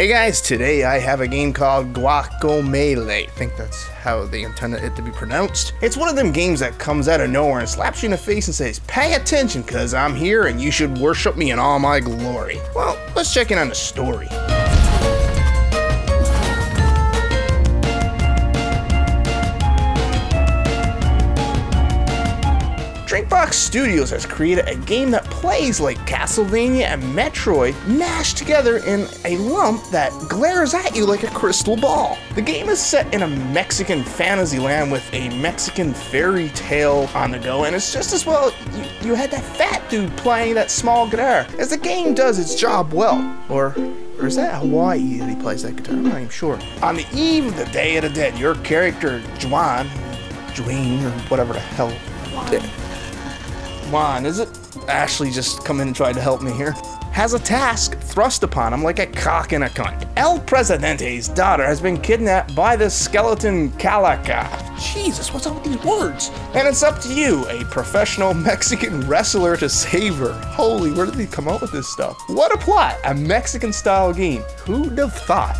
Hey guys, today I have a game called Guacamelee. I think that's how they intended it to be pronounced. It's one of them games that comes out of nowhere and slaps you in the face and says, pay attention cause I'm here and you should worship me in all my glory. Well, let's check in on the story. Drinkbox Studios has created a game that plays like Castlevania and Metroid mashed together in a lump that glares at you like a crystal ball. The game is set in a Mexican fantasy land with a Mexican fairy tale on the go, and it's just as well you had that fat dude playing that small guitar, as the game does its job well. Or is that Hawaii that he plays that guitar? I'm not even sure. On the eve of the Day of the Dead, your character Juan, or whatever the hell. Juan, is it? Ashley just come in and tried to help me here. Has a task thrust upon him like a cock in a cunt. El Presidente's daughter has been kidnapped by the skeleton Calaca. Jesus, what's up with these words? And it's up to you, a professional Mexican wrestler, to save her. Holy, where did they come up with this stuff? What a plot! A Mexican style game. Who'd have thought?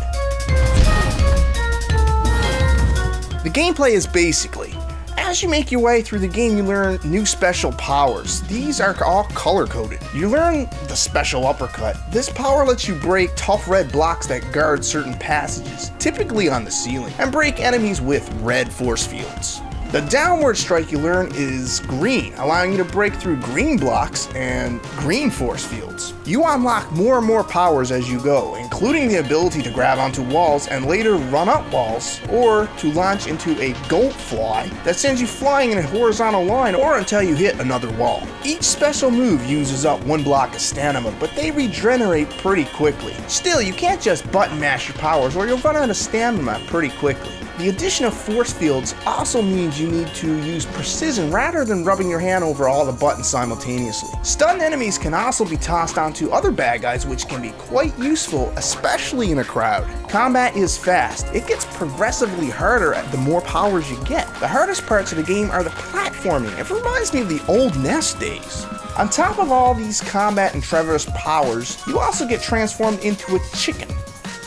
The gameplay is basically, as you make your way through the game, you learn new special powers. These are all color-coded. You learn the special uppercut. This power lets you break tough red blocks that guard certain passages, typically on the ceiling, and break enemies with red force fields. The downward strike you learn is green, allowing you to break through green blocks and green force fields. You unlock more and more powers as you go, including the ability to grab onto walls and later run up walls, or to launch into a goat fly that sends you flying in a horizontal line or until you hit another wall. Each special move uses up one block of stamina, but they regenerate pretty quickly. Still, you can't just button mash your powers or you'll run out of stamina pretty quickly. The addition of force fields also means you need to use precision rather than rubbing your hand over all the buttons simultaneously. Stunned enemies can also be tossed onto other bad guys, which can be quite useful, especially in a crowd. Combat is fast. It gets progressively harder the more powers you get. The hardest parts of the game are the platforming. It reminds me of the old NES days. On top of all these combat and traverse powers, you also get transformed into a chicken.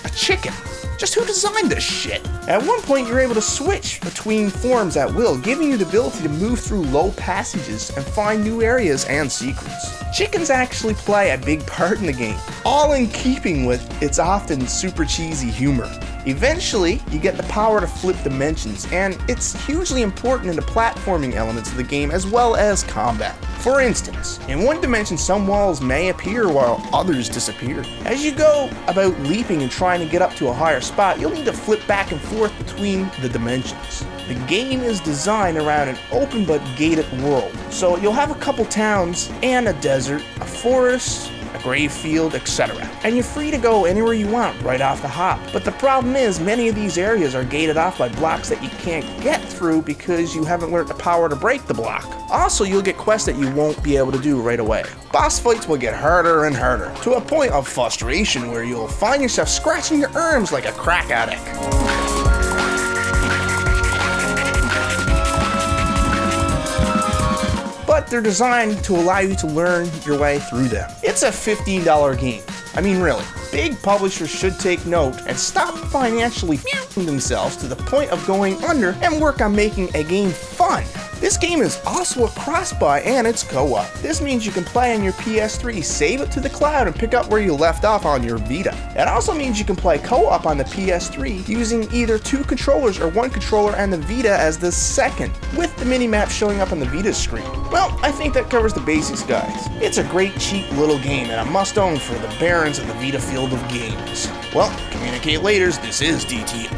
A chicken? Just who designed this shit? At one point, you're able to switch between forms at will, giving you the ability to move through low passages and find new areas and secrets. Chickens actually play a big part in the game, all in keeping with its often super cheesy humor. Eventually, you get the power to flip dimensions, and it's hugely important in the platforming elements of the game as well as combat. For instance, in one dimension some walls may appear while others disappear. As you go about leaping and trying to get up to a higher spot, you'll need to flip back and forth between the dimensions. The game is designed around an open but gated world, so you'll have a couple towns and a desert, a forest, a grave field, etc. And you're free to go anywhere you want right off the hop. But the problem is, many of these areas are gated off by blocks that you can't get through because you haven't learned the power to break the block. Also, you'll get quests that you won't be able to do right away. Boss fights will get harder and harder, to a point of frustration where you'll find yourself scratching your arms like a crack addict. But they're designed to allow you to learn your way through them. It's a $15 game. I mean, really, big publishers should take note and stop financially f***ing themselves to the point of going under and work on making a game fun. This game is also a cross-buy and it's co-op. This means you can play on your PS3, save it to the cloud, and pick up where you left off on your Vita. It also means you can play co-op on the PS3 using either two controllers or one controller and the Vita as the second, with the mini-map showing up on the Vita screen. Well, I think that covers the basics, guys. It's a great, cheap little game and a must-own for the barons of the Vita field of games. Well, communicate laters, this is DTR.